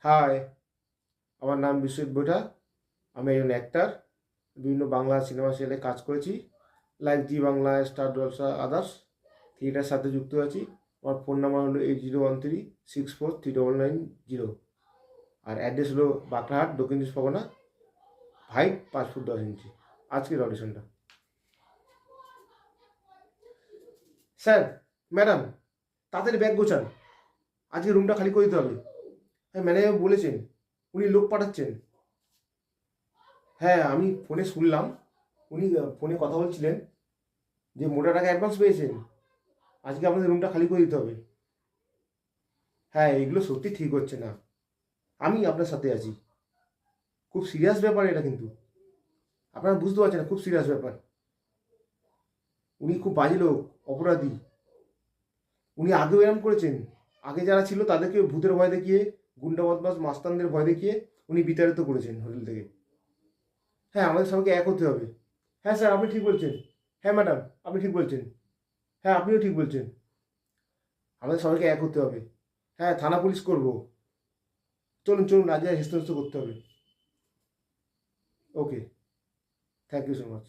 High, আমার নাম বিশ্বজিৎ বৈঠা। আমি একজন অ্যাক্টার। বিভিন্ন বাংলা সিনেমা সিরিয়ালে কাজ করেছি, লাইক জি বাংলা, স্টার জলসা, আদার্স। থিয়েটারের সাথে যুক্ত আছি। আমার ফোন নাম্বার হলো 8013643990। আর অ্যাড্রেস হলো বাঁকড়াহাট, দক্ষিণ চব্বিশ পরগনা। হাইট 5 ফুট 10 ইঞ্চি। আজকের অডিশনটা। স্যার, ম্যাডাম, তাড়াতাড়ি ব্যাগ গোছান, আজকে রুমটা খালি করে দিতে হবে। হ্যাঁ, ম্যানেজার বলেছেন, উনি লোক পাঠাচ্ছেন। হ্যাঁ, আমি ফোনে শুনলাম, উনি ফোনে কথা বলছিলেন যে মোটা টাকা অ্যাডভান্স পেয়েছেন, আজকে আপনাদের রুমটা খালি করে দিতে হবে। হ্যাঁ, এগুলো সত্যি ঠিক হচ্ছে না। আমি আপনার সাথে আছি। খুব সিরিয়াস ব্যাপার এটা, কিন্তু আপনারা বুঝতে পারছেন না, খুব সিরিয়াস ব্যাপার। উনি খুব বাজে লোক, অপরাধী। উনি আগেও এরম করেছেন। আগে যারা ছিল তাদেরকে ভূতের ভয় দেখিয়ে, গুন্ডা বদমাস মাস্তানদের ভয় দেখিয়ে উনি বিতাড়িত করেছেন হোটেল থেকে। হ্যাঁ, আমাদের সবাইকে এক হতে হবে। হ্যাঁ স্যার, আপনি ঠিক বলছেন। হ্যাঁ ম্যাডাম, আপনি ঠিক বলছেন। হ্যাঁ, আপনিও ঠিক বলছেন। আমাদের সবাইকে এক হতে হবে। হ্যাঁ, থানা পুলিশ করব। চলুন চলুন, আজ আর হেস্তনেস্ত করতে হবে। ওকে, থ্যাংক ইউ সো মাচ।